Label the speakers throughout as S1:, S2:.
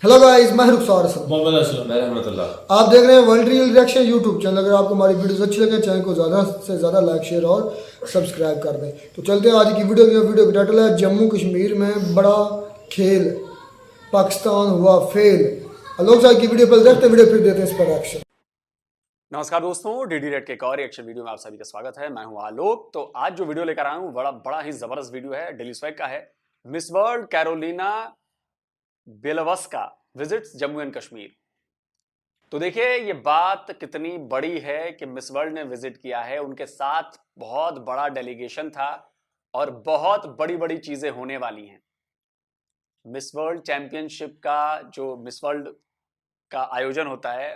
S1: Hello guys, मैं रुखसार हसन।
S2: मोहम्मद असलम। मैं रहमतुल्लाह।
S1: आप देख रहे हैं world real reaction YouTube channel. अगर आपको हमारी वीडियोस अच्छी लगे चैनल को ज़्यादा से ज़्यादा लाइक शेयर और सब्सक्राइब कर दें। तो चलते हैं आज की वीडियो की टाइटल है जम्मू कश्मीर में बड़ा खेल, पाकिस्तान हुआ फेल। लोग साहब की वीडियो पर देखते हैं, वीडियो फिर देते हैं इस पर एक्शन।
S3: नमस्कार दोस्तों, डीडी रेड के एक और रिएक्शन वीडियो में आप सभी का स्वागत है। मैं हूं आलोक। तो आज जो वीडियो लेकर आया हूं बड़ा ही जबरदस्त वीडियो है, डेली स्वैग का है। Miss World Karolina Bielawska visits Jammu and Kashmir. तो देखिए ये बात कितनी बड़ी है कि मिस वर्ल्ड ने विजिट किया है, उनके साथ बहुत बड़ा डेलीगेशन था और बहुत बड़ी बड़ी चीजें होने वाली हैं। मिस वर्ल्ड चैंपियनशिप का जो मिस वर्ल्ड का आयोजन होता है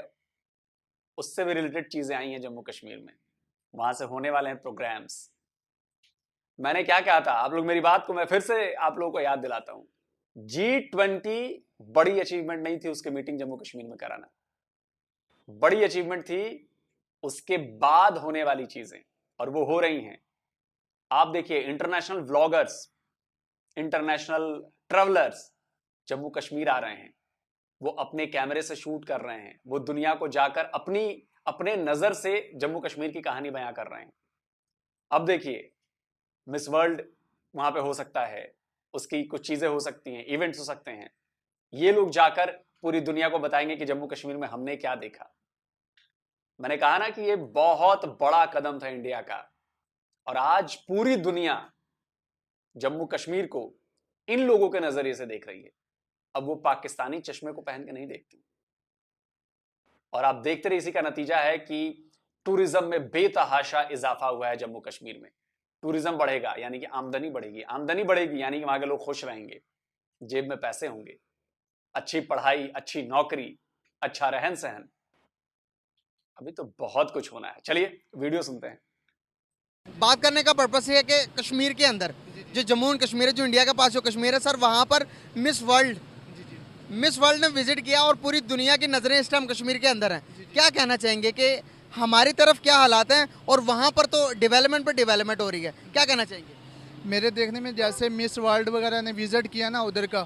S3: उससे भी रिलेटेड चीजें आई हैं जम्मू कश्मीर में, वहां से होने वाले हैं प्रोग्राम्स। मैंने क्या कहा था, आप लोग मेरी बात को मैं फिर से आप लोगों को याद दिलाता हूं। G20 बड़ी अचीवमेंट नहीं थी उसके मीटिंग जम्मू कश्मीर में कराना, बड़ी अचीवमेंट थी उसके बाद होने वाली चीजें, और वो हो रही हैं। आप देखिए international vloggers, international travellers Jammu Kashmir आ रहे हैं, वो अपने कैमरे से शूट कर रहे हैं, वो दुनिया को जाकर अपने नजर से जम्मू कश्मीर की कहानी बयां कर रहे हैं। अब देखिए मिस वर्ल्ड वहां पे हो सकता है, उसकी कुछ चीजें हो सकती हैं, इवेंट्स हो सकते हैं, ये लोग जाकर पूरी दुनिया को बताएंगे कि जम्मू कश्मीर में हमने क्या देखा। मैंने कहा ना कि ये बहुत बड़ा कदम था इंडिया का, और आज पूरी दुनिया जम्मू कश्मीर को इन लोगों के नजरिए से देख रही है। अब वो पाकिस्तानी चश्मे को पहन के नहीं देखती। और आप देखते रहे इसी का नतीजा है कि टूरिज्म में बेतहाशा इजाफा हुआ है जम्मू कश्मीर में। टूरिज्म बढ़ेगा यानी कि आमदनी बढ़ेगी, आमदनी बढ़ेगी यानी कि वहां के लोग खुश रहेंगे, जेब में पैसे होंगे, अच्छी पढ़ाई, अच्छी नौकरी, अच्छा रहन सहन। अभी तो बहुत कुछ होना है। चलिए वीडियो सुनते हैं।
S4: बात करने का पर्पस है कि कश्मीर के अंदर जो जम्मू एंड कश्मीर है, जो इंडिया के पास जो कश्मीर है सर, वहाँ पर मिस वर्ल्ड ने विजिट किया और पूरी दुनिया की नज़रें इस टाइम कश्मीर के अंदर हैं। क्या कहना चाहेंगे कि हमारी तरफ क्या हालात हैं और वहाँ पर तो डेवलपमेंट पर डेवलपमेंट हो रही है, क्या कहना चाहेंगे?
S5: मेरे देखने में जैसे मिस वर्ल्ड वगैरह ने विज़िट किया ना उधर का,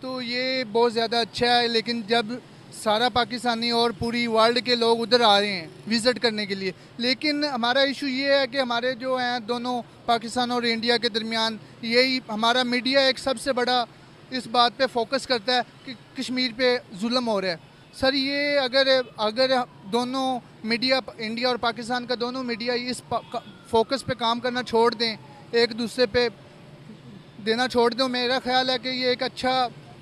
S5: तो ये बहुत ज़्यादा अच्छा है। लेकिन जब सारा पाकिस्तानी और पूरी वर्ल्ड के लोग उधर आ रहे हैं विज़िट करने के लिए, लेकिन हमारा इशू ये है कि हमारे जो हैं दोनों पाकिस्तान और इंडिया के दरमियान, यही हमारा मीडिया एक सबसे बड़ा इस बात पे फोकस करता है कि कश्मीर पे जुल्म हो रहा है। सर ये अगर दोनों मीडिया, इंडिया और पाकिस्तान का दोनों मीडिया इस फोकस पे काम करना छोड़ दें, एक दूसरे पे देना छोड़ दें, मेरा ख्याल है कि ये एक अच्छा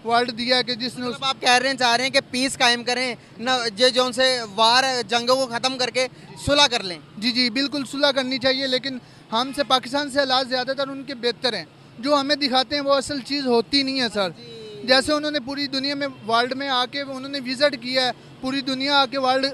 S5: वर्ल्ड दिया है कि जिसने
S4: मतलब आप कह रहे हैं, चाह रहे हैं कि पीस कायम करें न, जे जो उनसे वार जंगों को ख़त्म करके सुलह कर लें।
S5: जी बिल्कुल सुलह करनी चाहिए। लेकिन हमसे पाकिस्तान से हालात ज़्यादातर उनके बेहतर हैं, जो हमें दिखाते हैं वो असल चीज़ होती नहीं है सर। जैसे उन्होंने पूरी दुनिया में वर्ल्ड में आके उन्होंने विज़िट किया है, पूरी दुनिया आके वर्ल्ड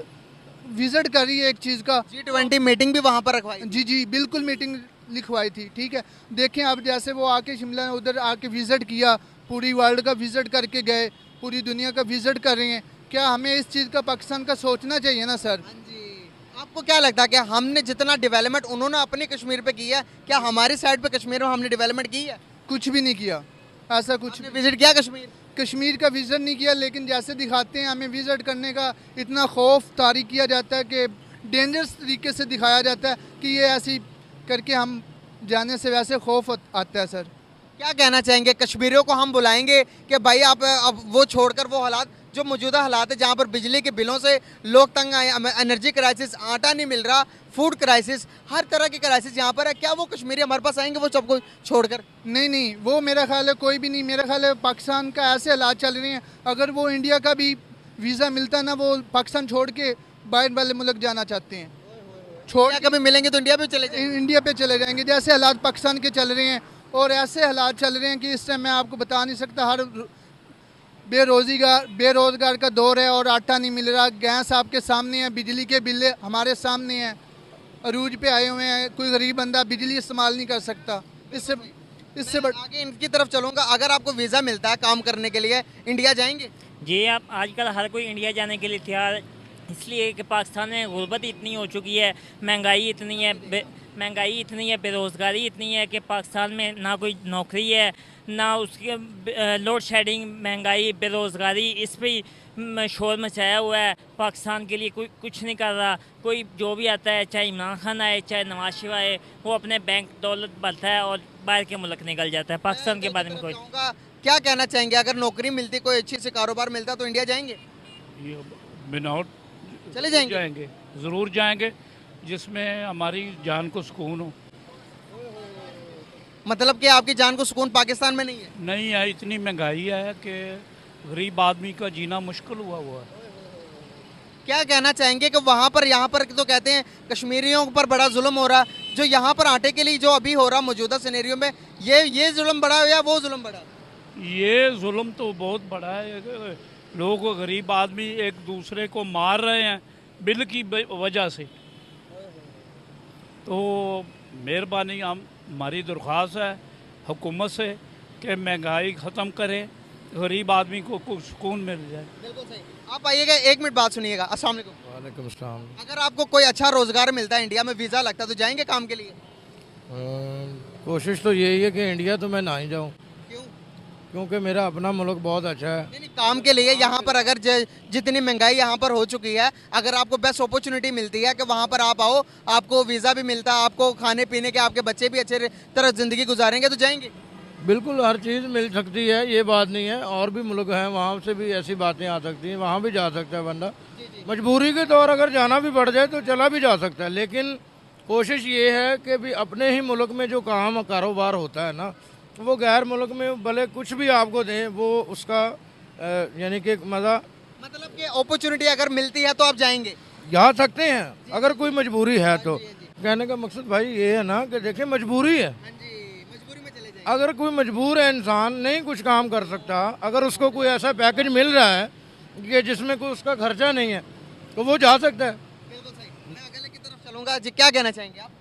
S5: विज़िट कर रही है एक चीज़ का।
S4: G20 मीटिंग भी वहाँ पर रखवाई।
S5: जी बिल्कुल मीटिंग लिखवाई थी, ठीक है। देखें अब जैसे वो आके शिमला उधर आके विज़िट किया, पूरी वर्ल्ड का विज़िट करके गए, पूरी दुनिया का विज़िट कर रहे हैं। क्या हमें इस चीज़ का पाकिस्तान का सोचना चाहिए ना सर?
S4: आपको क्या लगता है कि हमने जितना डेवलपमेंट उन्होंने अपने कश्मीर पे किया है, क्या हमारी साइड पे कश्मीर में हमने डेवलपमेंट की है?
S5: कुछ भी नहीं किया, ऐसा कुछ
S4: विजिट किया
S5: कश्मीर का विज़िट नहीं किया। लेकिन जैसे दिखाते हैं हमें विज़िट करने का इतना खौफ तारी किया जाता है कि डेंजरस तरीके से दिखाया जाता है कि ये ऐसी करके हम जाने से वैसे खौफ आता है सर।
S4: क्या कहना चाहेंगे कश्मीरियों को हम बुलाएंगे कि भाई आप अब वो छोड़कर वो हालात जो मौजूदा हालात है जहाँ पर बिजली के बिलों से लोग तंग आए, एनर्जी क्राइसिस, आटा नहीं मिल रहा, फूड क्राइसिस, हर तरह की क्राइसिस यहाँ पर है, क्या वो कश्मीरी हमारे पास आएंगे वो सबको छोड़कर?
S5: नहीं, वो मेरा ख्याल है कोई भी नहीं। मेरा ख्याल है पाकिस्तान का ऐसे हालात चल रहे हैं, अगर वो इंडिया का भी वीज़ा मिलता ना, वो पाकिस्तान छोड़ के बाहर वाले मुल्क जाना चाहते हैं। छोड़
S4: कभी मिलेंगे तो इंडिया पे चले जाएंगे।
S5: इंडिया पे चले जाएंगे, जैसे हालात पाकिस्तान के चल रहे हैं। और ऐसे हालात चल रहे हैं कि इस टाइम मैं आपको बता नहीं सकता, हर बेरोज़गार का दौर है और आटा नहीं मिल रहा, गैस आपके सामने है, बिजली के बिल हमारे सामने हैं, अरूज पे आए हुए हैं, कोई गरीब बंदा बिजली इस्तेमाल नहीं कर सकता। इससे
S4: आगे इनकी तरफ चलूँगा। अगर आपको वीज़ा मिलता है काम करने के लिए, इंडिया जाएंगे?
S6: जी, आप आजकल हर कोई इंडिया जाने के लिए तैयार, इसलिए कि पाकिस्तान में गुर्बत इतनी हो चुकी है, महंगाई इतनी है, महंगाई इतनी है, बेरोज़गारी इतनी है कि पाकिस्तान में ना कोई नौकरी है, ना उसके लोड शेडिंग, महंगाई, बेरोज़गारी, इस पे ही शोर मचाया हुआ है। पाकिस्तान के लिए कोई कुछ नहीं कर रहा। कोई जो भी आता है, चाहे इमरान खान आए, चाहे नवाज शरीफ आए, वो अपने बैंक दौलत भरता है और बाहर के मुल्क निकल जाता है। पाकिस्तान के बारे में कोई
S4: क्या कहना चाहेंगे? अगर नौकरी मिलती, कोई अच्छी से कारोबार मिलता तो इंडिया जाएंगे?
S7: विदाउट
S4: चले जाएंगे?
S7: जाएंगे, ज़रूर जाएंगे, जिसमें हमारी जान को सुकून हो।
S4: मतलब कि आपकी जान को सुकून पाकिस्तान में नहीं है?
S7: नहीं है, इतनी महंगाई है कि गरीब आदमी का जीना मुश्किल हुआ है।
S4: क्या कहना चाहेंगे कि वहाँ पर, यहाँ पर तो कहते हैं कश्मीरियों पर बड़ा जुल्म हो रहा, जो यहाँ पर आटे के लिए जो अभी हो रहा मौजूदा सिनेरियो में, ये जुल्म बड़ा है या वो जुल्म बड़ा?
S7: ये जुल्म तो बहुत बड़ा है। लोग, गरीब आदमी एक दूसरे को मार रहे हैं बिल की वजह से। तो मेहरबानी, हमारी दरख्वास्त है हुकूमत से कि महंगाई ख़त्म करे, गरीब आदमी को कुछ सुकून मिल जाए।
S4: बिल्कुल सही। आप आइएगा, 1 मिनट बात सुनिएगा। अस्सलाम वालेकुम।
S8: वालेकुम सलाम।
S4: अगर आपको कोई अच्छा रोजगार मिलता है, इंडिया में वीज़ा लगता है, तो जाएंगे काम के लिए?
S8: कोशिश तो यही है कि इंडिया तो मैं ना ही जाऊँ,
S4: क्यों?
S8: क्योंकि मेरा अपना मुल्क बहुत अच्छा है।
S4: नहीं, काम के लिए यहाँ पर अगर जितनी महंगाई यहाँ पर हो चुकी है, अगर आपको बेस्ट अपॉर्चुनिटी मिलती है कि वहाँ पर आप आओ, आपको वीज़ा भी मिलता है, आपको खाने पीने के, आपके बच्चे भी अच्छे तरह ज़िंदगी गुजारेंगे, तो जाएंगे?
S8: बिल्कुल, हर चीज़ मिल सकती है, ये बात नहीं है। और भी मुल्क हैं, वहाँ से भी ऐसी बातें आ सकती हैं, वहाँ भी जा सकता है बंदा। मजबूरी के तौर अगर जाना भी पड़ जाए तो चला भी जा सकता है, लेकिन कोशिश ये है कि भी अपने ही मुल्क में जो काम कारोबार होता है ना, वो गैर मुल्क में भले कुछ भी आपको दें, वो उसका यानी कि मज़ा,
S4: मतलब कि अपॉर्चुनिटी अगर मिलती है तो आप जाएंगे?
S8: जा सकते हैं अगर कोई मजबूरी है तो। कहने का मकसद भाई ये है ना कि देखिए, मजबूरी है।
S4: मजबूरी में चले जाएंगे।
S8: अगर कोई मजबूर है इंसान, नहीं कुछ काम कर सकता, अगर उसको कोई ऐसा पैकेज मिल रहा है कि जिसमें कोई उसका खर्चा नहीं है, तो वो जा सकता है।
S4: बिल्कुल सही। मैं अगले की तरफ चलूंगा जी। क्या कहना चाहेंगे आप?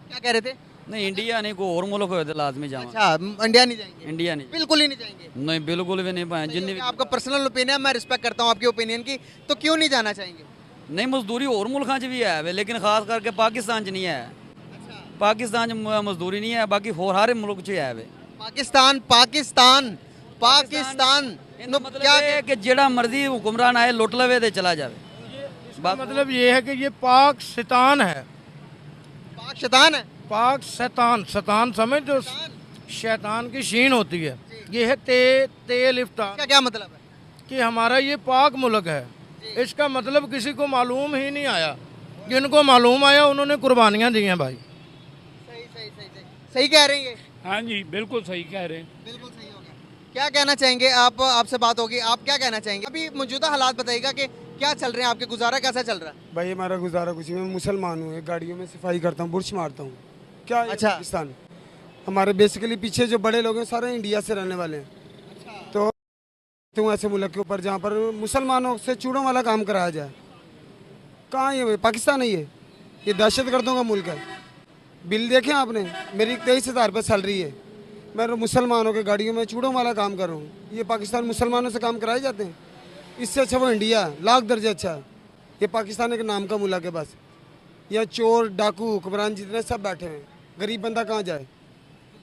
S4: क्या कह रहे थे?
S9: नहीं, इंडिया नहीं, कोई और मुल्क हो तो लाजमी जाऊँ।
S4: अच्छा, इंडिया नहीं जाएंगे?
S9: इंडिया नहीं,
S4: बिल्कुल ही नहीं जाएंगे?
S9: नहीं, बिल्कुल भी नहीं पाए। जितनी भी
S4: आपका पर्सनल ओपिनियन, मैं रिस्पेक्ट करता हूँ आपकी ओपिनियन की, तो क्यों नहीं जाना चाहेंगे?
S9: नहीं, मजदूरी और मुल्कों च भी है, लेकिन खास करके पाकिस्तान च नहीं है। पाकिस्तान च मजदूरी नहीं है, बाकी होर हर मुल्क च है।
S4: पाकिस्तान पाकिस्तान पाकिस्तान
S9: इनका मतलब है कि जेड़ा मर्जी हुक्मरान आए लुट लवे ते चला जावे।
S8: मतलब ये है कि ये पाक शैतान है।
S4: पाक शैतान है?
S8: पाक शैतान, शैतान समझ, जो शैतान की शीन होती है, ये है तेल इफ्तार।
S4: इसका क्या मतलब है?
S8: कि हमारा ये पाक मुल्क है, इसका मतलब किसी को मालूम ही नहीं आया। जिनको मालूम आया उन्होंने कुर्बानियाँ दी हैं भाई।
S4: सही कह रहे हैं?
S7: हाँ जी, बिल्कुल सही कह रहे हैं।
S4: बिल्कुल सही हो गया। क्या कहना चाहेंगे आप? आपसे बात होगी, आप क्या कहना चाहेंगे? अभी मौजूदा हालात बताइएगा कि क्या चल रहे हैं, आपके गुजारा कैसा चल रहा है?
S10: भाई हमारा गुजारा कुछ नहीं, मैं मुसलमान हूँ, गाड़ियों में सफाई करता हूँ, बुर्श मारता हूँ। क्या
S4: अच्छा।
S10: पाकिस्तान हमारे बेसिकली पीछे जो बड़े लोग हैं सारे इंडिया से रहने वाले हैं। तो तुम ऐसे मुल्क के ऊपर जहाँ पर मुसलमानों से चूड़ों वाला काम कराया जाए, कहाँ ये पाकिस्तान है? ये दहशत गर्दों का मुल्क है। बिल देखें आपने, मेरी 23,000 रुपये सैलरी है, मैं मुसलमानों के गाड़ियों में चूड़ों वाला काम कर रहा हूँ। ये पाकिस्तान मुसलमानों से काम कराए जाते हैं? इससे अच्छा वो इंडिया है, लाख दर्जे अच्छा है। ये पाकिस्तान एक नाम का मुल्क है बस। यहाँ चोर डाकू हुक्मरान जितने सब बैठे हैं, गरीब बंदा कहाँ जाए?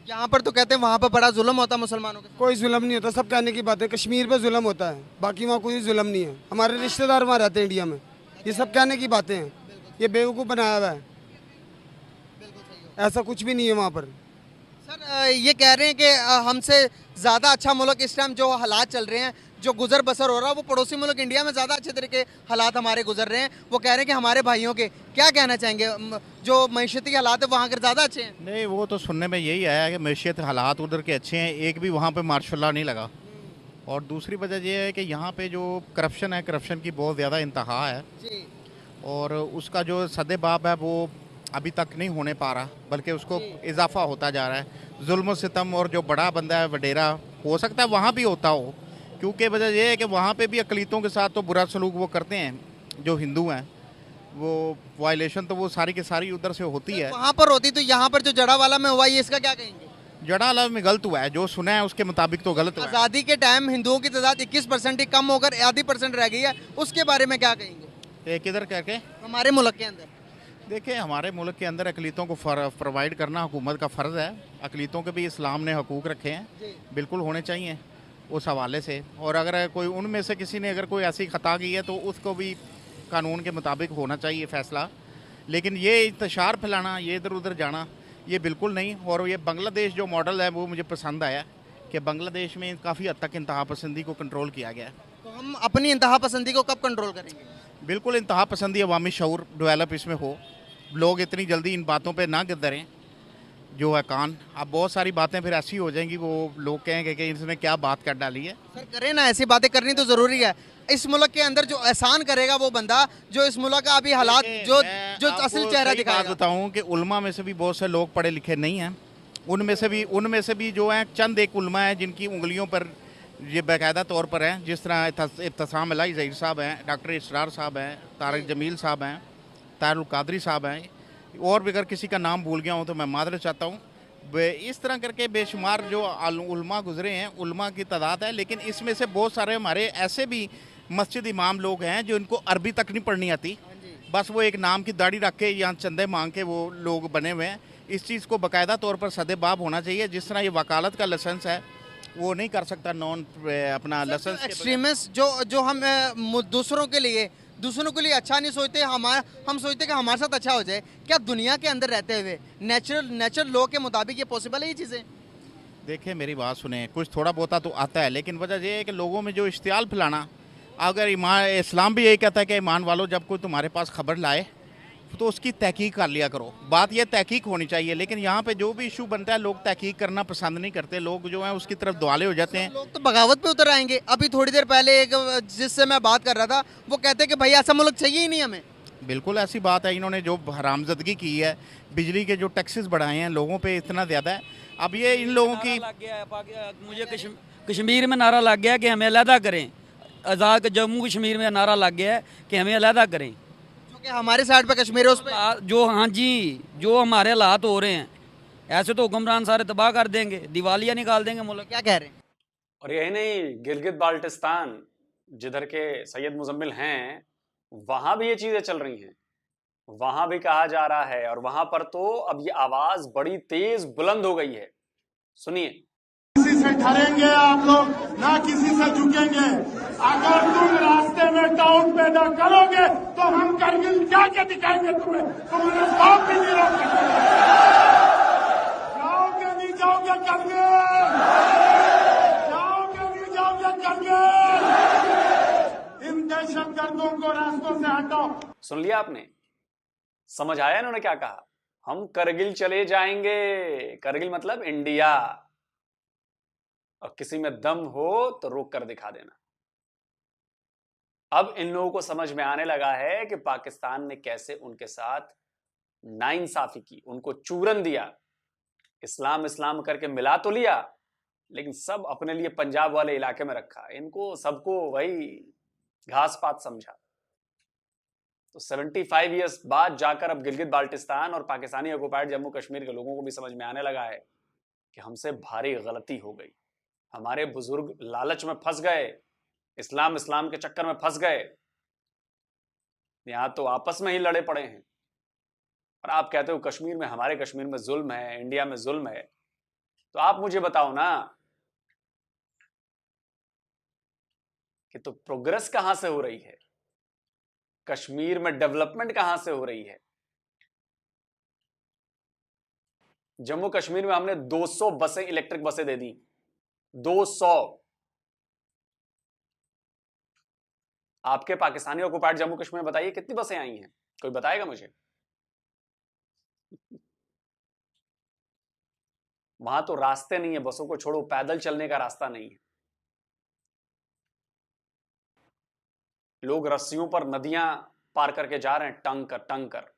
S4: यहाँ पर तो कहते हैं वहाँ पर बड़ा जुल्म होता है मुसलमानों का।
S10: कोई जुल्म नहीं होता, सब कहने की बात है। कश्मीर पे जुल्म होता है, बाकी वहाँ कोई जुल्म नहीं है। हमारे रिश्तेदार वहाँ रहते हैं इंडिया में, ये सब कहने की बातें हैं। ये बेवकूफ़ बनाया हुआ है, ऐसा कुछ भी नहीं है वहाँ पर।
S4: सर ये कह रहे हैं कि हमसे ज़्यादा अच्छा मुल्क इस टाइम जो हालात चल रहे हैं, जो गुजर बसर हो रहा है, वो पड़ोसी मुल्क इंडिया में ज़्यादा अच्छे तरीके हालात हमारे गुजर रहे हैं। वो कह रहे हैं कि हमारे भाइयों के, क्या कहना चाहेंगे? जो मईशती हालात है वहाँ के ज़्यादा अच्छे हैं?
S11: नहीं, वो तो सुनने में यही आया कि मईशत हालात उधर के अच्छे हैं, एक भी वहाँ पे मार्शल्लाह नहीं लगा। और दूसरी वजह यह है कि यहाँ पे जो करप्शन है, करप्शन की बहुत ज़्यादा इंतहा है
S4: जी।
S11: और उसका जो सदेबाब है वो अभी तक नहीं होने पा रहा, बल्कि उसको इजाफा होता जा रहा है। जुल्म सितम और जो बड़ा बंदा है वडेरा, हो सकता है वहाँ भी होता हो, क्योंकि वजह यह है कि वहाँ पे भी अकलीतों के साथ तो बुरा सलूक वो करते हैं जो हिंदू हैं। वो वायलेशन तो वो सारी की सारी उधर से होती है।
S4: वहाँ पर होती तो यहाँ पर जो जड़ा वाला में हुआ, ये इसका क्या कहेंगे?
S11: जड़ा वाला में गलत हुआ है, जो सुना है उसके मुताबिक तो गलत हुआ है।
S4: आज़ादी के टाइम हिंदुओं की तादाद 21% ही कम होकर आधी % रह गई है, उसके बारे में क्या कहेंगे?
S11: किधर करके?
S4: हमारे मुल्क के अंदर
S11: देखिए, हमारे मुल्क के अंदर अकलीतों को प्रोवाइड करना हुकूमत का फ़र्ज़ है। अकलीतों के भी इस्लाम ने हकूक़ रखे हैं, बिल्कुल होने चाहिए उस हवाले से। और अगर कोई उनमें से किसी ने अगर कोई ऐसी ख़ता की है तो उसको भी कानून के मुताबिक होना चाहिए फ़ैसला। लेकिन ये इंतशार फैलाना, ये इधर उधर जाना, ये बिल्कुल नहीं। और ये बांग्लादेश जो मॉडल है वो मुझे पसंद आया कि बांग्लादेश में काफ़ी हद तक इंतहा पसंदी को कंट्रोल किया गया है।
S4: तो हम अपनी इंतहा पसंदी को कब कंट्रोल करेंगे?
S11: बिल्कुल इंतहा पसंदी, अवामी शऊर डेवलप इसमें हो, लोग इतनी जल्दी इन बातों पे ना गिरधरें जो है कान। अब बहुत सारी बातें फिर ऐसी हो जाएंगी, वो लोग कहेंगे कि इसने क्या बात कर डाली है।
S4: सर करें ना, ऐसी बातें करनी तो ज़रूरी है। इस मुल्क के अंदर जो एहसान करेगा वो बंदा जो इस मुल्क का अभी हालात जो असल चेहरा दिखाएगा।
S11: बताऊं कि उल्मा में से भी बहुत से लोग पढ़े लिखे नहीं हैं। उनमें से भी जो हैं चंद एक उल्मा हैं जिनकी उंगलियों पर ये बाकायदा तौर पर हैं, जिस तरह इब्तिसाम अलाई ज़हीर साहब हैं, डॉक्टर इसरार साहब हैं, तारिक जमील साहब हैं, तारुल कादरी साहब हैं, और भी अगर किसी का नाम भूल गया हूँ तो मैं मादरत चाहता हूँ। इस तरह करके बेशुमार जो उल्मा गुजरे हैं, उल्मा की तादाद है। लेकिन इसमें से बहुत सारे हमारे ऐसे भी मस्जिद इमाम लोग हैं जो इनको अरबी तक नहीं पढ़नी आती, बस वो एक नाम की दाढ़ी रख के या चंदे मांग के वो लोग बने हुए हैं। इस चीज़ को बाकायदा तौर पर सदेबाब होना चाहिए। जिस तरह ये वकालत का लाइसेंस है वो नहीं कर सकता नॉन अपना लाइसेंस।
S4: एक्सट्रीमिस्ट जो हम दूसरों के लिए अच्छा नहीं सोचते, हम सोचते कि हमारे साथ अच्छा हो जाए। क्या दुनिया के अंदर रहते हुए नेचुरल लॉ के मुताबिक ये पॉसिबल है ये चीज़ें?
S11: देखिए मेरी बात सुने, कुछ थोड़ा बहुता तो आता है, लेकिन वजह यह है कि लोगों में जो इश्तियाल फैलाना, अगर इस्लाम भी यही कहता है कि ईमान वालों जब कोई तुम्हारे पास खबर लाए तो उसकी तहकीक कर लिया करो। बात यह तहकीक होनी चाहिए। लेकिन यहाँ पे जो भी इशू बनता है लोग तहकीक करना पसंद नहीं करते, लोग जो हैं उसकी तरफ दुआले हो जाते हैं।
S4: लोग तो बगावत पे उतर आएंगे। अभी थोड़ी देर पहले एक जिससे मैं बात कर रहा था वो कहते हैं कि भाई ऐसा मुल्क चाहिए ही नहीं हमें।
S11: बिल्कुल ऐसी बात है। इन्होंने जो हरामजदगी की है, बिजली के जो टैक्सेस बढ़ाए हैं लोगों पे इतना ज़्यादा है। अब ये इन लोगों की
S9: मुझे कश्मीर में नारा लग गया कि हमें अलहदा करें। आज़ाद जम्मू कश्मीर में नारा लग गया है कि हमें अलहदा करें।
S4: जो कि हमारे साइड पे कश्मीर है उस पे
S9: जो, हाँ जी, जो हमारे हालात हो रहे हैं, ऐसे तो हुक्मरान सारे तबाह कर देंगे, दिवालिया निकाल देंगे मुल्क।
S4: क्या कह रहे हैं?
S3: और यही नहीं, गिलगित बाल्टिस्तान जिधर के सैयद मुजम्मिल हैं वहां भी ये चीजें चल रही हैं, वहां भी कहा जा रहा है। और वहां पर तो अब ये आवाज बड़ी तेज बुलंद हो गई है। सुनिए।
S12: किसी से डरेंगे आप लोग, ना किसी से झुकेंगे। अगर तुम रास्ते में डाउट पैदा करोगे तो हम करगिल जाके दिखाएंगे तुम्हें, तुम्हारे बाप भी नहीं रोक सकते। जाओगे नहीं जाओगे करगिल, जाओगे नहीं जाओगे करगिल। इन दहशतगर्दों को रास्तों से हटाओ।
S3: सुन लिया आपने? समझ आया इन्होंने क्या कहा? हम करगिल चले जाएंगे। करगिल मतलब इंडिया। और किसी में दम हो तो रोक कर दिखा देना। अब इन लोगों को समझ में आने लगा है कि पाकिस्तान ने कैसे उनके साथ नाइंसाफी की, उनको चूरन दिया। इस्लाम इस्लाम करके मिला तो लिया, लेकिन सब अपने लिए पंजाब वाले इलाके में रखा। इनको सबको वही घास पात समझा। तो 75 ईयर्स बाद जाकर अब गिलगित बाल्टिस्तान और पाकिस्तानी ऑक्युपाइड जम्मू कश्मीर के लोगों को भी समझ में आने लगा है कि हमसे भारी गलती हो गई। हमारे बुजुर्ग लालच में फंस गए, इस्लाम के चक्कर में फंस गए। यहां तो आपस में ही लड़े पड़े हैं। और आप कहते हो कश्मीर में, हमारे कश्मीर में जुल्म है, इंडिया में जुल्म है। तो आप मुझे बताओ ना कि तो प्रोग्रेस कहां से हो रही है, कश्मीर में डेवलपमेंट कहां से हो रही है? जम्मू कश्मीर में हमने 200 बसें, इलेक्ट्रिक बसें दे दी। 200। आपके पाकिस्तानी ऑक्युपाइड जम्मू कश्मीर में बताइए कितनी बसें आई हैं? कोई बताएगा मुझे? वहां तो रास्ते नहीं है, बसों को छोड़ो, पैदल चलने का रास्ता नहीं है। लोग रस्सियों पर नदियां पार करके जा रहे हैं, टंग कर।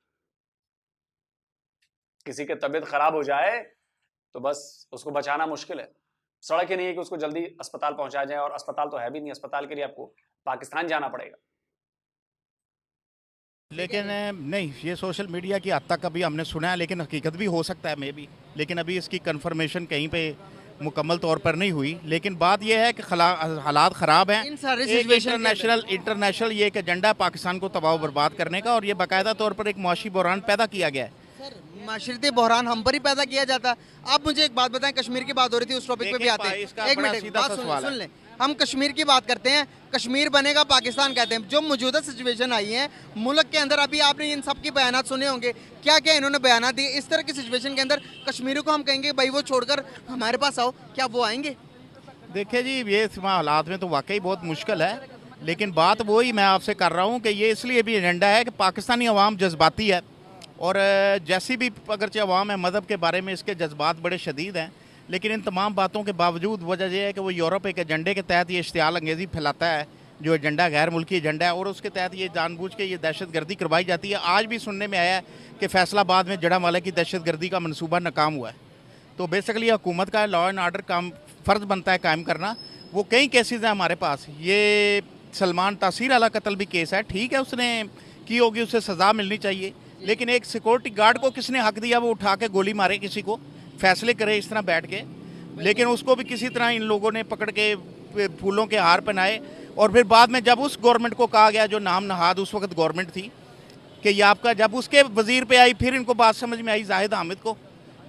S3: किसी की तबीयत खराब हो जाए तो बस उसको बचाना मुश्किल है। सड़क ही नहीं है कि उसको जल्दी अस्पताल पहुंचाया जाए, और अस्पताल तो है भी नहीं। अस्पताल के लिए आपको पाकिस्तान जाना पड़ेगा।
S11: लेकिन नहीं, ये सोशल मीडिया की हद तक अभी हमने सुना है, लेकिन हकीकत भी हो सकता है मे भी। लेकिन अभी इसकी कंफर्मेशन कहीं पे मुकम्मल तौर पर नहीं हुई, लेकिन बात यह है कि हालात ख़राब हैं। इंटरनेशनल ये एक एजेंडा पाकिस्तान को तबाह बर्बाद करने का, और ये बाकायदा तौर पर एक मुआशी बहरान पैदा किया गया है।
S4: माशरती बहरान हम पर ही पैदा किया जाता। आप मुझे एक बात बताएं, कश्मीर की बात हो रही थी, उस टॉपिक पे भी आते हैं। एक मिनट बात सुन लें, हम कश्मीर की बात करते हैं। कश्मीर बनेगा पाकिस्तान कहते हैं। जो मौजूदा सिचुएशन आई है मुल्क के अंदर, अभी आपने इन सब की बयानात सुने होंगे, क्या क्या इन्होंने बयानात दिए। इस तरह की सिचुएशन के अंदर कश्मीरियों को हम कहेंगे भाई वो छोड़कर हमारे पास आओ, क्या वो आएंगे?
S11: देखिए जी, ये हालात में तो वाकई बहुत मुश्किल है, लेकिन बात वही मैं आपसे कर रहा हूँ कि ये इसलिए भी एजेंडा है कि पाकिस्तानी अवाम जज्बाती है, और जैसी भी अगरचे अवाम है मज़हब के बारे में इसके जज्बात बड़े शदीद हैं, लेकिन इन तमाम बातों के बावजूद वजह यह है कि वो यूरोप एक एजेंडे के तहत ये इश्तियाल अंगेज़ी फैलाता है, जो एजेंडा गैर मुल्की एजेंडा है, और उसके तहत ये जानबूझ के ये दहशत गर्दी करवाई जाती है। आज भी सुनने में आया है कि फैसलाबाद में जड़ांवाला की दहशत गर्दी का मनसूबा नाकाम हुआ है। तो बेसिकली हुकूमत का लॉ एंड ऑर्डर काम फ़र्ज़ बनता है कायम करना। वो कई केसेस हैं हमारे पास। ये सलमान तासीर वाला कत्ल भी केस है, ठीक है उसने की होगी, उसे सज़ा मिलनी चाहिए, लेकिन एक सिक्योरिटी गार्ड को किसने हक दिया वो उठा के गोली मारे किसी को, फैसले करे इस तरह बैठ के, लेकिन उसको भी किसी तरह इन लोगों ने पकड़ के फूलों के हार पहनाए। और फिर बाद में जब उस गवर्नमेंट को कहा गया, जो नाम नहाद उस वक्त गवर्नमेंट थी, कि ये आपका, जब उसके वजीर पे आई, फिर इनको बात समझ में आई जाहिद हामिद को,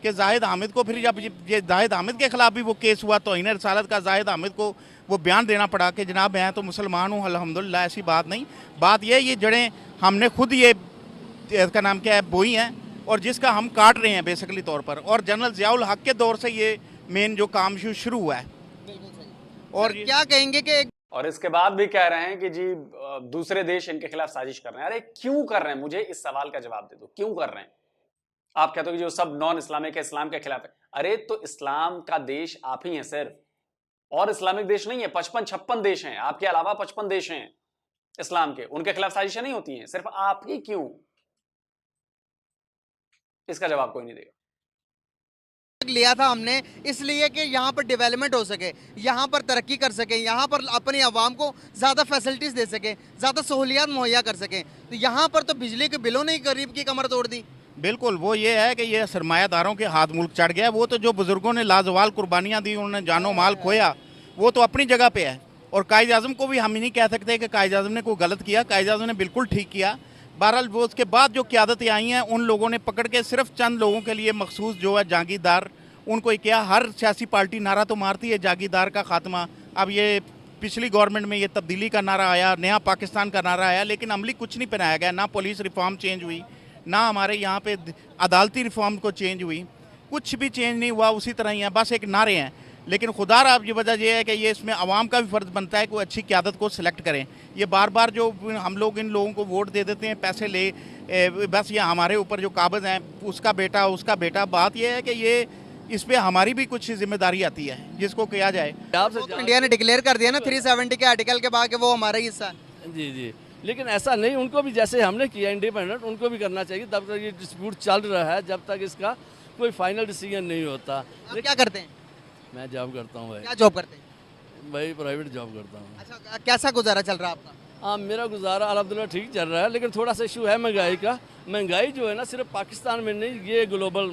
S11: कि जाहिद हामिद को फिर जब ये जाहिद हामिद के खिलाफ भी वो केस हुआ तौहीन रसालत का, जाहिद हामिद को वो बयान देना पड़ा कि जनाब मैं तो मुसलमान हूँ अल्हम्दुलिल्लाह। ऐसी बात नहीं, बात ये जड़ें हमने खुद ये इसका नाम क्या है बोई हैं, और जिसका हम काट रहे हैं बेसिकली तौर पर। और जनरल ज़ियाउल हक के दौर से ये मेन जो काम शुरू हुआ है।
S4: और क्या कहेंगे कि
S3: और इसके बाद भी कह रहे हैं कि जी दूसरे देश इनके खिलाफ साजिश कर रहे हैं। अरे क्यों कर रहे हैं, मुझे इस सवाल का जवाब दे दो, क्यों कर रहे हैं? आप कहते हो कि जो सब नॉन इस्लामिक है इस्लाम के खिलाफ है। अरे तो इस्लाम का देश आप ही हैं सिर्फ, और इस्लामिक देश नहीं है, 55-56 देश हैं, आपके अलावा 55 देश हैं इस्लाम के, उनके खिलाफ साजिशें नहीं होती हैं, सिर्फ आप ही क्यों? इसका जवाब कोई नहीं देगा।
S4: लिया था हमने इसलिए कि यहाँ पर डेवलपमेंट हो सके, यहाँ पर तरक्की कर सके, यहाँ पर अपनी आवाम को ज़्यादा फैसिलिटीज़ दे सके, ज़्यादा सहूलियात मुहैया कर सकें। तो यहाँ पर तो बिजली के बिलों ने गरीब की कमर तोड़ दी।
S11: बिल्कुल, वो ये है कि ये सरमायादारों के हाथ मुल्क चढ़ गया। वो तो जो बुजुर्गों ने लाजवाल कुर्बानियाँ दी, उन्होंने जानो माल खोया, वो तो अपनी जगह पे है। और कायद आज़म को भी हम ही नहीं कह सकते कि कायद आज़म ने कोई गलत किया, कायद आज़म ने बिल्कुल ठीक किया। बहरहाल वो उसके बाद जो क़यादतें आई हैं, उन लोगों ने पकड़ के सिर्फ चंद लोगों के लिए मखसूस जो है जागीरदार, उनको क्या, हर सियासी पार्टी नारा तो मारती है जागीरदार का खात्मा। अब ये पिछली गवर्नमेंट में ये तब्दीली का नारा आया, नया पाकिस्तान का नारा आया, लेकिन अमली कुछ नहीं पहनाया गया। ना पुलिस रिफॉर्म चेंज हुई, ना हमारे यहाँ पे अदालती रिफॉर्म को चेंज हुई, कुछ भी चेंज नहीं हुआ, उसी तरह ही है, बस एक नारे हैं। लेकिन खुदा रहा, अब ये वजह यह है कि ये इसमें आवाम का भी फ़र्ज़ बनता है कि अच्छी क़यादत को सिलेक्ट करें। ये बार बार जो हम लोग इन लोगों को वोट दे देते हैं, पैसे ले, बस ये हमारे ऊपर जो काबिज़ हैं, उसका बेटा उसका बेटा, बात यह है कि ये इस पर हमारी भी कुछ जिम्मेदारी आती है जिसको किया जाए।
S4: तो इंडिया ने डिक्लेयर कर दिया ना 370 के आर्टिकल के बाद कि वो हमारा हिस्सा है।
S13: जी जी, लेकिन ऐसा नहीं, उनको भी जैसे हमने किया इंडिपेंडेंट, उनको भी करना चाहिए। तब तक ये डिस्प्यूट चल रहा है, जब तक इसका कोई फाइनल डिसीजन नहीं होता।
S4: आप क्या करते हैं?
S13: मैं जॉब करता हूँ भाई।
S4: क्या जॉब करते हैं
S13: भाई? प्राइवेट जॉब करता हूँ।
S4: अच्छा, कैसा गुजारा चल रहा है आपका?
S13: हाँ, मेरा गुजारा अल्हम्दुलिल्लाह ठीक चल रहा है, लेकिन थोड़ा सा इशू है महंगाई का। महंगाई जो है ना, सिर्फ पाकिस्तान में नहीं, ये ग्लोबल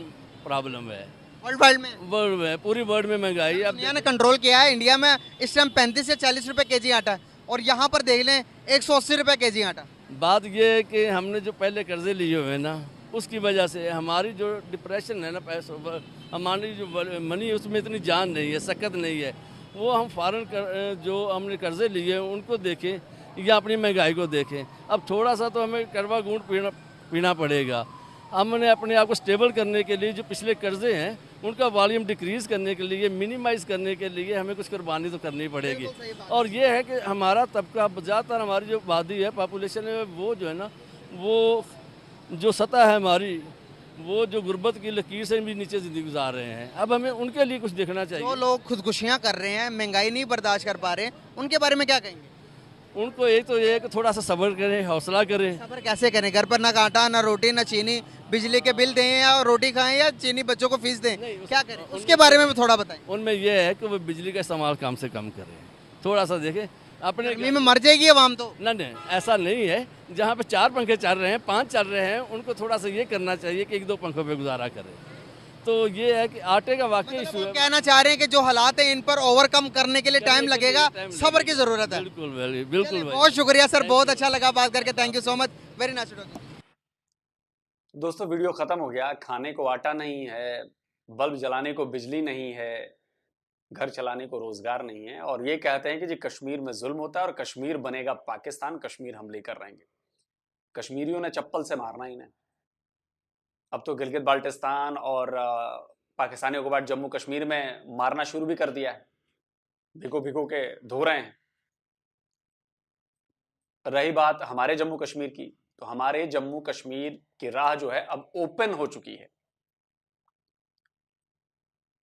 S13: प्रॉब्लम है,
S4: वर्ल्ड में,
S13: पूरी वर्ल्ड में महंगाई। अब
S4: दुनिया ने कंट्रोल किया है। इंडिया में इस टाइम 35 से 40 रुपए केजी आटा है, और यहाँ पर देख लें 180 रुपए केजी आटा।
S13: बात ये है कि हमने जो पहले कर्जे लिए हुए हैं ना, उसकी वजह से हमारी जो डिप्रेशन है ना, पैसों, हमारी जो मनी उसमें इतनी जान नहीं है, सकत नहीं है। वो हम फॉरेन जो हमने कर्जे लिए हैं उनको देखें या अपनी महंगाई को देखें। अब थोड़ा सा तो हमें करवा घूंट पीना पड़ेगा। हमने अपने आप को स्टेबल करने के लिए जो पिछले कर्जे हैं उनका वॉल्यूम डिक्रीज़ करने के लिए, मिनिमाइज़ करने के लिए हमें कुछ कुर्बानी तो करनी पड़ेगी। और ये है कि हमारा तबका, ज़्यादातर हमारी जो आबादी है, पॉपुलेशन है, वो जो है ना, वो जो सतह है हमारी, वो जो गुर्बत की लकीर से भी नीचे ज़िंदगी गुजार रहे हैं। अब हमें उनके लिए कुछ देखना चाहिए।
S4: जो लोग खुदकुशियाँ कर रहे हैं, महंगाई नहीं बर्दाश्त कर पा रहे हैं, उनके बारे में क्या कहेंगे?
S13: उनको एक तो ये है कि थोड़ा सा सब्र करें, हौसला करें।
S4: सब्र कैसे करें? घर पर ना आटा, ना रोटी, ना चीनी, बिजली के बिल दें या रोटी खाएं या चीनी बच्चों को फीस दें, क्या करें? उसके बारे में थोड़ा बताएं।
S13: उनमें यह है कि वो बिजली का इस्तेमाल कम से कम करें, थोड़ा सा देखें। अपने
S4: गर्मी में मर जाएगी आवाम तो।
S13: नहीं, ऐसा नहीं है। जहाँ पे 4 पंखे चल रहे हैं, 5 चल रहे हैं, उनको थोड़ा सा ये करना चाहिए कि 1-2 पंखों पे गुजारा करें, तो ये है कि आटे का वाकई इशू है।
S4: कहना चाह रहे हैं कि जो हालात हैं इन पर ओवरकम करने के लिए टाइम लगेगा, सब्र की जरूरत है।
S13: बिल्कुल भाई, बिल्कुल भाई।
S4: बहुत शुक्रिया सर, बहुत अच्छा लगा बात करके, thank you so much, very nice.
S3: दोस्तों वीडियो ख़त्म हो गया। खाने को आटा नहीं है, बल्ब जलाने को बिजली नहीं है, घर चलाने को रोजगार नहीं है, और ये कहते हैं कि जी कश्मीर में जुल्म होता है और कश्मीर बनेगा पाकिस्तान, कश्मीर हम लेकर रहेंगे। कश्मीरियों ने चप्पल से मारना इन्हें। अब तो गिलगित बाल्टिस्तान और पाकिस्तानी हुकूमत जम्मू कश्मीर में मारना शुरू भी कर दिया है, भिगो भिगो के धो रहे हैं। रही बात हमारे जम्मू कश्मीर की, तो हमारे जम्मू कश्मीर की राह जो है अब ओपन हो चुकी है।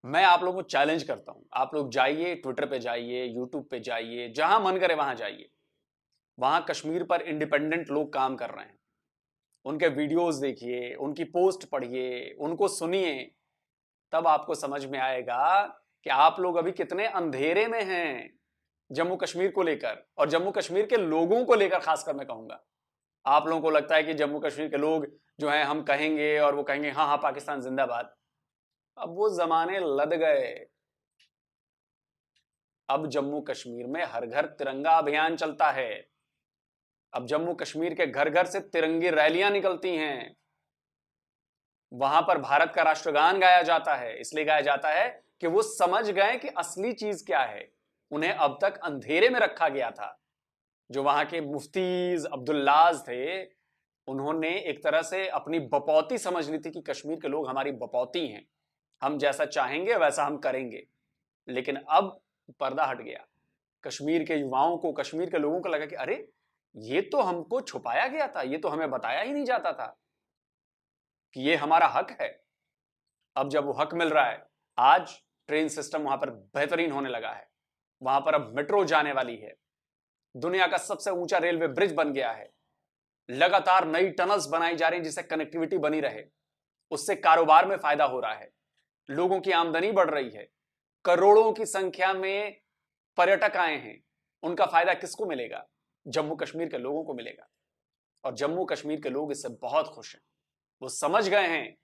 S3: मैं आप लोगों को चैलेंज करता हूं, आप लोग जाइए, ट्विटर पे जाइए, यूट्यूब पे जाइए, जहां मन करे वहां जाइए। वहां कश्मीर पर इंडिपेंडेंट लोग काम कर रहे हैं, उनके वीडियोस देखिए, उनकी पोस्ट पढ़िए, उनको सुनिए, तब आपको समझ में आएगा कि आप लोग अभी कितने अंधेरे में हैं जम्मू कश्मीर को लेकर, और जम्मू कश्मीर के लोगों को लेकर खासकर मैं कहूंगा। आप लोगों को लगता है कि जम्मू कश्मीर के लोग जो हैं हम कहेंगे और वो कहेंगे हाँ हाँ पाकिस्तान जिंदाबाद। अब वो जमाने लद गए। अब जम्मू कश्मीर में हर घर तिरंगा अभियान चलता है। अब जम्मू कश्मीर के घर घर से तिरंगी रैलियां निकलती हैं। वहां पर भारत का राष्ट्रगान गाया जाता है। इसलिए गाया जाता है कि वो समझ गए कि असली चीज क्या है। उन्हें अब तक अंधेरे में रखा गया था। जो वहां के मुफ्तीज अब्दुल्लाज थे, उन्होंने एक तरह से अपनी बपौती समझ ली थी कि कश्मीर के लोग हमारी बपौती हैं, हम जैसा चाहेंगे वैसा हम करेंगे। लेकिन अब पर्दा हट गया। कश्मीर के युवाओं को, कश्मीर के लोगों को लगा कि अरे ये तो हमको छुपाया गया था, ये तो हमें बताया ही नहीं जाता था कि ये हमारा हक है। अब जब वो हक मिल रहा है, आज ट्रेन सिस्टम वहां पर बेहतरीन होने लगा है। वहां पर अब मेट्रो जाने वाली है। दुनिया का सबसे ऊंचा रेलवे ब्रिज बन गया है। लगातार नई टनल्स बनाई जा रही हैं जिससे कनेक्टिविटी बनी रहे। उससे कारोबार में फायदा हो रहा है, लोगों की आमदनी बढ़ रही है, करोड़ों की संख्या में पर्यटक आए हैं। उनका फायदा किसको मिलेगा? जम्मू कश्मीर के लोगों को मिलेगा। और जम्मू कश्मीर के लोग इससे बहुत खुश हैं। वो समझ गए हैं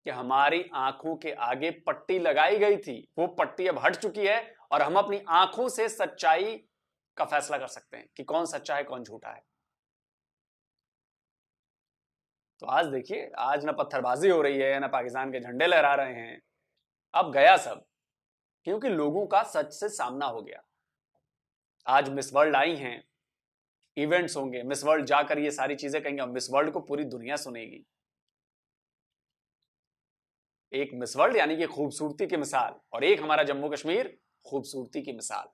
S3: कि हमारी आंखों के आगे पट्टी लगाई गई थी, वो पट्टी अब हट चुकी है और हम अपनी आंखों से सच्चाई का फैसला कर सकते हैं कि कौन सच्चा है कौन झूठा है। तो आज देखिए, आज ना पत्थरबाजी हो रही है, ना पाकिस्तान के झंडे लहरा रहे हैं। अब गया सब, क्योंकि लोगों का सच से सामना हो गया। आज मिस वर्ल्ड आई हैं, इवेंट्स होंगे, मिस वर्ल्ड जाकर ये सारी चीजें कहेंगे और मिस वर्ल्ड को पूरी दुनिया सुनेगी। एक मिस वर्ल्ड यानी कि खूबसूरती की मिसाल, और एक हमारा जम्मू कश्मीर खूबसूरती की मिसाल।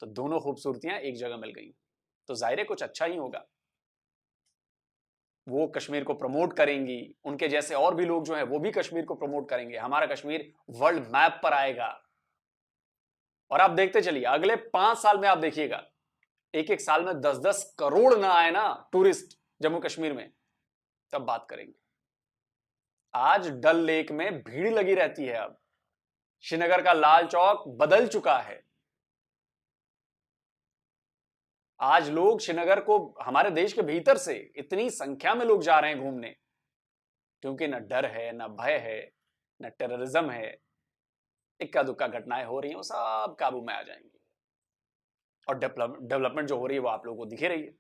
S3: तो दोनों खूबसूरतियां एक जगह मिल गई, तो जाहिर है कुछ अच्छा ही होगा। वो कश्मीर को प्रमोट करेंगी, उनके जैसे और भी लोग जो हैं वो भी कश्मीर को प्रमोट करेंगे। हमारा कश्मीर वर्ल्ड मैप पर आएगा। और आप देखते चलिए, अगले 5 साल में आप देखिएगा, एक एक साल में 10-10 करोड़ ना आए ना टूरिस्ट जम्मू कश्मीर में, तब बात करेंगे। आज डल लेक में भीड़ लगी रहती है। अब श्रीनगर का लाल चौक बदल चुका है। आज लोग श्रीनगर को, हमारे देश के भीतर से इतनी संख्या में लोग जा रहे हैं घूमने, क्योंकि न डर है, न भय है, न टेररिज्म है। इक्का दुक्का घटनाएं हो रही हैं, वो सब काबू में आ जाएंगी। और डेवलपमेंट जो हो रही है वो आप लोगों को दिखे रही है।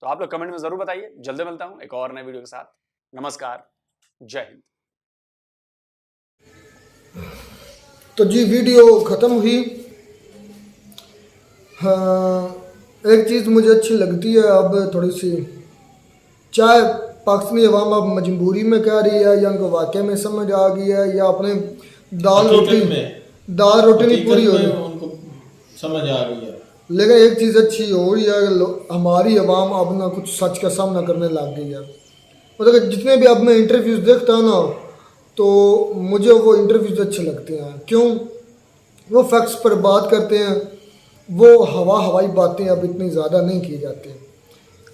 S3: तो आप लोग कमेंट में जरूर बताइए। जल्दी मिलता हूं एक और नए वीडियो के साथ। नमस्कार, जय हिंद।
S1: तो जी वीडियो ख़त्म हुई। हाँ, एक चीज़ मुझे अच्छी लगती है, अब थोड़ी सी, चाहे पाकिस्तानी अवाम अब मजबूरी में कह रही है या उनको वाकई में समझ आ गई है, या अपने दाल रोटी नहीं पूरी हो रही,
S2: उनको समझ आ गई है।
S1: लेकिन एक चीज़ अच्छी हो रही है, हमारी अवाम अब ना कुछ सच का सामना करने लग गई है। मतलब जितने भी अब मैं इंटरव्यूज़ देखता हूँ ना, तो मुझे वो इंटरव्यूज़ अच्छे लगते हैं। क्यों? वो फैक्ट्स पर बात करते हैं, वो हवाई बातें अब इतनी ज़्यादा नहीं की जाती।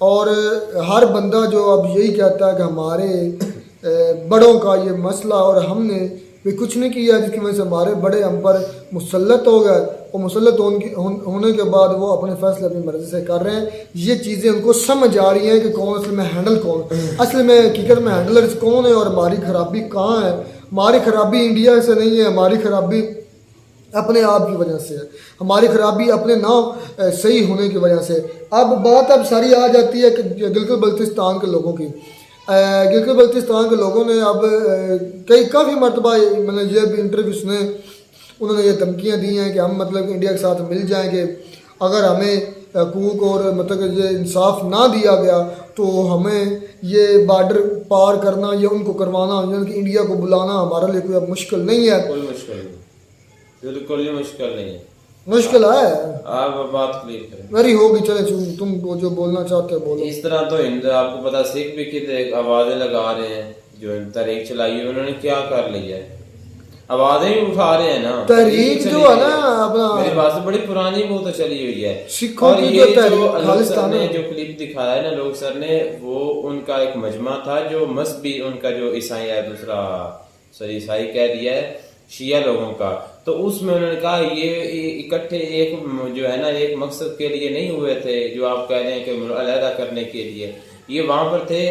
S1: और हर बंदा जो अब यही कहता है कि हमारे बड़ों का ये मसला और हमने भी कुछ नहीं किया, जिसकी वजह से हमारे बड़े हम पर मुसल्लत हो गए, और मुसल्लत होने के बाद वो अपने फैसले अपनी मर्जी से कर रहे हैं। ये चीज़ें उनको समझ आ रही हैं कि कौन असल में हैंडल कौन, असल में हकीकत में हैंडलर कौन है और हमारी खराबी कहाँ है। हमारी खराबी इंडिया से नहीं है, हमारी खराबी अपने आप की वजह से है, हमारी खराबी अपने ना सही होने की वजह से। अब बात सारी आ जाती है कि गिलगित बल्तिस्तान के लोगों की। गिलगित बल्तिस्तान के लोगों ने अब काफ़ी मरतबा मैंने ये भी इंटरव्यू सुने, उन्होंने ये धमकियाँ दी हैं कि हम मतलब इंडिया के साथ मिल जाएंगे, अगर हमें हकूक़ और मतलब ये इंसाफ ना दिया गया तो हमें ये बॉर्डर पार करना या उनको करवाना यानी कि इंडिया को बुलाना हमारे लिए कोई अब मुश्किल नहीं है।
S2: कोई मुश्किल नहीं, बिल्कुल ही मुश्किल नहीं है।
S1: मुश्किल है,
S2: आप बात क्लियर करें।
S1: मेरी होगी, चले तुम जो बोलना चाहते हो बोलो।
S2: इस तरह तो हिंद आपको पता सिख भी कितने आवाज़ें लगा रहे हैं, जो तहरीक चलाई है उन्होंने क्या कर लिया है, आवाज़ें ही उठा रहे हैं ना।
S1: तहरीक जो है ना अपना
S2: मेरी बात से बड़ी पुरानी वो तो चली हुई है।
S1: सिखों
S2: और
S1: की
S2: ये
S1: जो तहरीक खालिस्तान
S2: ने जो क्लिप दिखाया है ना लोग सर ने, वो उनका एक मजमा था जो मजहबी उनका जो ईसाई है, दूसरा सॉरी ईसाई कह दिया है शिया लोगों का, तो उसमें उन्होंने कहा ये इकट्ठे एक जो है ना एक मकसद के लिए नहीं हुए थे जो आप कह रहे हैं कि अलहदा करने के लिए, ये वहां पर थे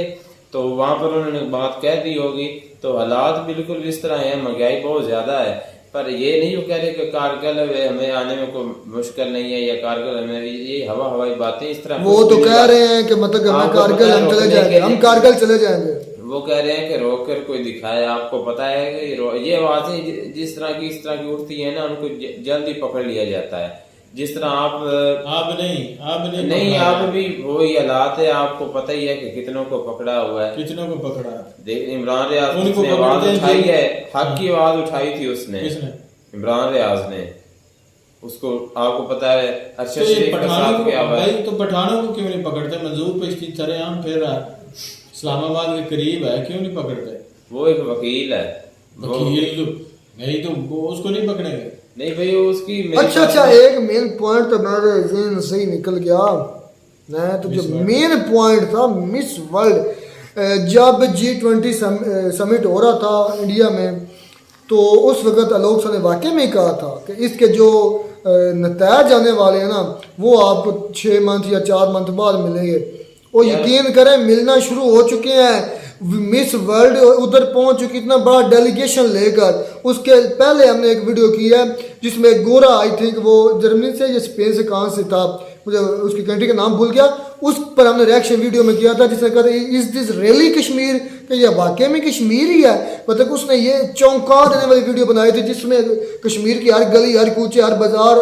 S2: तो वहां पर उन्होंने बात कह दी होगी। तो हालात बिल्कुल इस तरह है, महंगाई बहुत ज्यादा है, पर ये नहीं वो कह रहे कि कारगिल हमें आने में कोई मुश्किल नहीं है या कारगिल हमें, ये हवाई बातें इस तरह
S1: वो तो कह रहे हैं कि मतलब हमें कारगिल हम चले जाएंगे, हम कारगिल चले जाएंगे।
S2: वो कह रहे हैं कि रोक कर कोई दिखाए। आपको पता है कि ये आवाजें जिस तरह की इस तरह की उठती है ना, उनको जल्दी पकड़ लिया जाता है। जिस तरह आप नहीं आप भी वही हालात है, आपको पता ही है कि कितनों को पकड़ा हुआ है,
S3: कितनों को पकड़ा।
S2: देख इमरान रियाज ने आवाज उठाई है, हक की आवाज उठाई थी उसने, इमरान रियाज ने, उसको आपको पता है अच्छा शरीफ के साथ क्या हुआ है।
S3: तो पठानों को क्यों नहीं पकड़ते? मंजूर पे इसकी सरेआम फिर रहा है, इस्लामाबाद के करीब है, क्यों नहीं पकड़ते?
S2: वो एक वकील है,
S3: वकील नहीं तो वो उसको नहीं पकड़ेंगे।
S2: नहीं भाई उसकी
S1: अच्छा एक मेन पॉइंट तो मेरे ज़हन से ही निकल गया ना, तो जो मेन पॉइंट था मिस वर्ल्ड जब G20 समिट हो रहा था इंडिया में, तो उस वक्त आलोक सर ने वाकई में कहा था कि इसके जो नतीजे आने वाले हैं ना वो आपको 6 मंथ या 4 मंथ बाद मिलेंगे। और यकीन करें मिलना शुरू हो चुके हैं। मिस वर्ल्ड उधर पहुंच चुकी, इतना बड़ा डेलीगेशन लेकर। उसके पहले हमने एक वीडियो की है जिसमें गोरा आई थिंक वो जर्मनी से या स्पेन से कहाँ से था, मुझे उसकी कंट्री का नाम भूल गया, उस पर हमने रिएक्शन वीडियो में किया था जिसने कहा इज दिस रियली कश्मीर, कि ये वाकई में कश्मीर ही है। मतलब उसने ये चौंका देने वाली वीडियो बनाई थी जिसमें कश्मीर की हर गली हर कूचे हर बाजार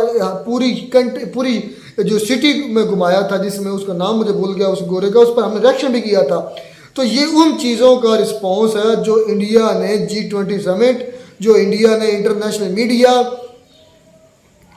S1: पूरी जो सिटी में घुमाया था, जिसमें उसका नाम मुझे भूल गया उस गोरे का, उस पर हमने रिएक्शन भी किया था। तो ये उन चीज़ों का रिस्पॉन्स है जो इंडिया ने G20 समिट, जो इंडिया ने इंटरनेशनल मीडिया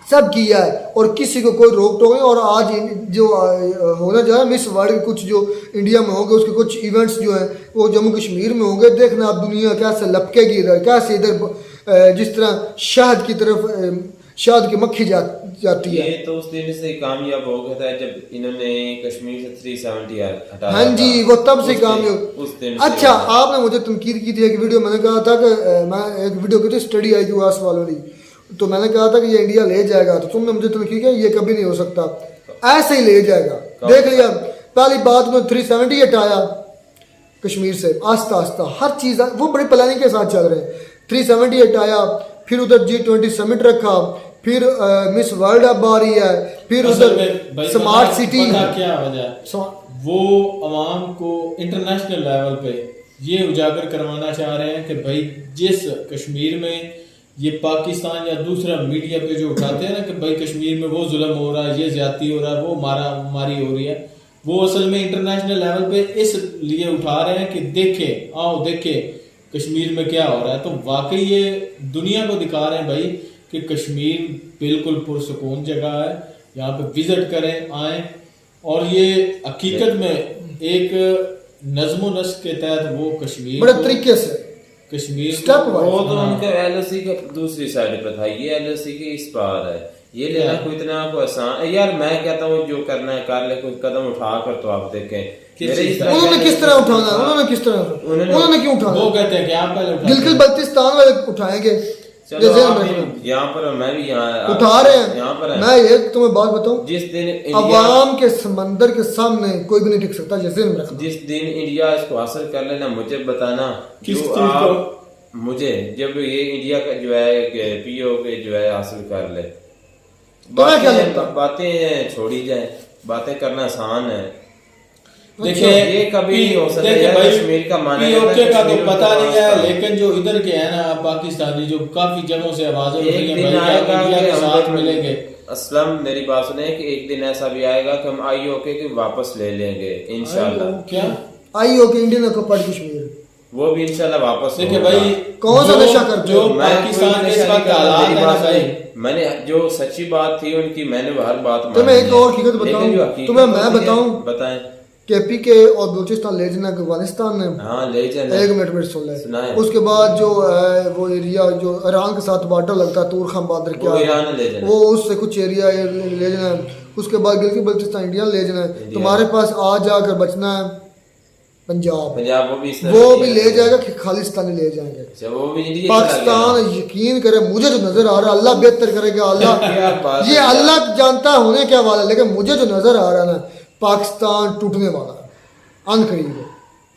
S1: सब किया है और किसी को कोई रोक टोक नहीं। और आज जो होना जा रहा है मिस वर्ल्ड कुछ जो इंडिया में होंगे उसके कुछ इवेंट्स जो हैं वो जम्मू कश्मीर में होंगे। देखना आप दुनिया कैसे लपकेगी इधर, कैसे इधर जिस तरह शहद की तरफ शहद की मक्खी जाती है।
S2: ये तो उस दिन से कामयाब हो गया था जब इन्होंने कश्मीर से 370 हटाया।
S1: हाँ जी वो तब से कामयाब उस दिन। अच्छा आपने मुझे तनकीद की थी एक वीडियो, मैंने कहा था कि मैं एक वीडियो की थी स्टडी आई थी वास वालों की, तो मैंने कहा था कि ये इंडिया ले जाएगा, तो तुमने मुझे तनकीद किया ये कभी नहीं हो सकता, ऐसे ही ले जाएगा। देख लिया पहली बात में 370 हटाया कश्मीर से आस्ता आस्ता हर चीज़ वो बड़ी प्लानिंग के साथ चल रहे हैं। 370 हटाया, फिर उधर G20 समिट रखा, फिर मिस वर्ल्ड अब आ रही है, फिर उधर स्मार्ट सिटी।
S3: क्या वजह वो अवाम को इंटरनेशनल लेवल पे ये उजागर करवाना चाह रहे हैं कि भाई जिस कश्मीर में ये पाकिस्तान या दूसरा मीडिया पे जो उठाते हैं ना कि भाई कश्मीर में वो जुल्म हो रहा है, ये ज्यादती हो रहा है, वो मारी हो रही है, वो असल में इंटरनेशनल लेवल पे इसलिए उठा रहे हैं कि देखे कश्मीर में क्या हो रहा है। तो वाकई ये दुनिया को दिखा रहे हैं भाई कि कश्मीर बिल्कुल पुरसुकून जगह है, यहाँ पे विजिट करें आए। और ये हकीकत में एक नज्मो नस्क के तहत वो कश्मीर
S1: बड़े तरीके से
S3: कश्मीर
S2: वो तो उनके LOC के दूसरी साइड पे था, ये LOC के इस पार है, ये लेना कोई इतना को आसान यार। मैं कहता हूँ जो करना है कर ले, कोई कदम उठा कर तो आप देखें
S1: उन्होंने किस तरह उठाना, उन्होंने क्यों उठाना?
S3: वो कहते हैं कि आप पहले
S1: गिलगित बल्तिस्तान वाले उठाएंगे, ये
S2: चलो
S1: ज़हन
S2: आप
S1: में रखना।
S2: यहाँ पर और मैं भी यहाँ
S1: उठा रहे हैं।
S2: यहाँ पर
S1: मैं एक तुम्हें बात बताऊं,
S2: जिस दिन इंडिया
S1: अवाम के समंदर के सामने कोई भी नहीं टिक सकता, जैसे में रखना।
S2: जिस दिन इंडिया इसको हासिल कर लेना, मुझे बताना
S14: किस
S2: जो
S14: चीज
S2: आप मुझे जब ये इंडिया का जो है पीओ के जो है हासिल कर ले,
S1: तो क्या लगता है?
S2: बातें छोड़ी जाए, बातें करना आसान है।
S14: देखिए
S2: ये कभी नहीं हो सकता
S14: देखिए
S2: यार,
S14: भाई,
S2: कश्मीर का माना
S14: पीओके
S2: जाता
S14: का
S2: है,
S14: तो
S2: कश्मीर
S14: पता
S2: उनका
S14: नहीं है,
S2: वास्ता।
S14: लेकिन जो इधर के है ना पाकिस्तानी, जो काफी जगहों से आवाजें उठ रही
S2: एक
S14: हैं
S2: दिन
S14: भाई
S2: आएगा
S14: इंडिया
S2: कि
S14: के
S2: हम
S14: साथ
S2: लोग
S14: मिलेंगे।
S2: असलम मेरी बात सुने कि एक दिन ऐसा भी आएगा कि हम आईओके के वापस ले लेंगे इंशाल्लाह।
S14: क्या
S1: आईओ के इंडियन ऑक्यूपाइड कश्मीर,
S2: वो भी इंशाल्लाह वापस
S14: देखिए
S2: होगा।
S14: भाई,
S1: कौन सा नशा करते
S14: जो
S1: हो?
S2: मैं
S14: पाकिस्तान
S2: कोई
S14: के इस
S2: नशा
S14: वक्त
S2: नहीं करता,
S14: हालात
S2: मेरी
S14: है ना
S2: बात
S14: भाई,
S2: सुने। मैंने जो सच्ची बात थी उनकी, मैंने हर बात
S1: तो मैं
S2: मानी
S1: एक
S2: है।
S1: और हकीकत
S2: लेकिन
S1: बताऊं,
S2: जो हकीकत
S1: तुम्हें मैं
S2: होती है,
S1: बताऊं,
S2: बताएं।
S1: केपी के और बलूचिस्तान ले जाना अफगानिस्तान ने,
S2: हाँ ले जाना।
S1: एक मिनट सुन ले।
S2: सुनाए।
S1: उसके बाद जो है वो एरिया जो ईरान के साथ बॉर्डर लगता है, तूर खान बादर
S2: वो
S1: क्या
S2: ईरान ले जाना।
S1: वो उससे कुछ एरिया ले जाना है। उसके बाद गिलगित बल्तिस्तान इंडिया ले जाना है। तुम्हारे पास आ जाकर बचना है पंजाब,
S2: पंजाब वो भी
S1: वो भी ले जाएगा कि खालिस्तानी ले जाएंगे।
S2: अच्छा, वो भी इंडिया चला
S1: पाकिस्तान यकीन करे, मुझे जो नजर आ रहा है, अल्लाह बेहतर करेगा।
S2: क्या
S1: अल्लाह
S2: बात
S1: ये
S2: है।
S1: अल्लाह जानता है होने क्या वाला है, लेकिन मुझे जो नजर आ रहा है ना, पाकिस्तान टूटने वाला है, अनकरीब है।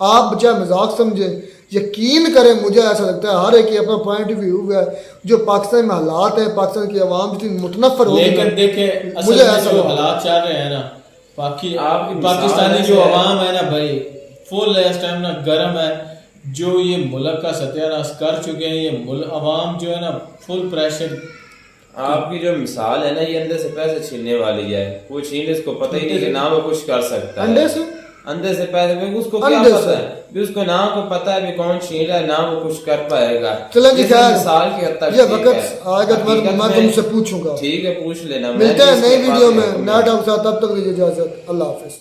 S1: आप चाहे मजाक समझे, यकीन करें मुझे ऐसा लगता है, हर एक की अपना पॉइंट ऑफ व्यू है। जो पाकिस्तान में हालात है, पाकिस्तान की आवाम जितनी मुतनफर हो
S14: लेकिन देखे
S1: मुझे
S14: असल में
S1: ऐसा
S14: जो
S1: लगता है।
S14: हालात चल रहे हैं ना,
S2: आपकी
S14: पाकिस्तानी
S2: मिसाल
S14: जो
S2: ऐसे है।
S14: अवाम है ना भाई, फुल इस टाइम ना गर्म है। जो ये मुल्क का सत्यानाश कर चुके हैं, ये अवाम जो है ना फुल प्रेशर।
S2: आपकी जो मिसाल है ना, ये अंदर से पैसे छीनने वाली है। वो छीन, इसको पता ही नहीं कि ना वो कुछ कर सकता है।
S1: अंडे से
S2: अंदर से पैसे भी उसको क्या
S1: अंडे
S2: पता
S1: से।
S2: है भी, उसको ना को पता है भी कौन छीन रहा है, ना वो कुछ कर पाएगा।
S1: चलो जी,
S2: जैसे
S1: खैर,
S2: मिसाल की हद तक
S1: ये
S2: ठीक
S1: वक्त
S2: है।
S1: आएगा तो
S2: हकीकत
S1: मैं
S2: में-
S1: तुमसे पूछूंगा।
S2: ठीक है, पूछ लेना। मैं
S1: मिलते
S2: भी
S1: हैं नई
S2: इसके
S1: वीडियो
S2: पास
S1: में
S2: रहूंगा।
S1: नया टॉप के साथ, तब तक दीजिए इजाजत। अल्लाह हाफिज।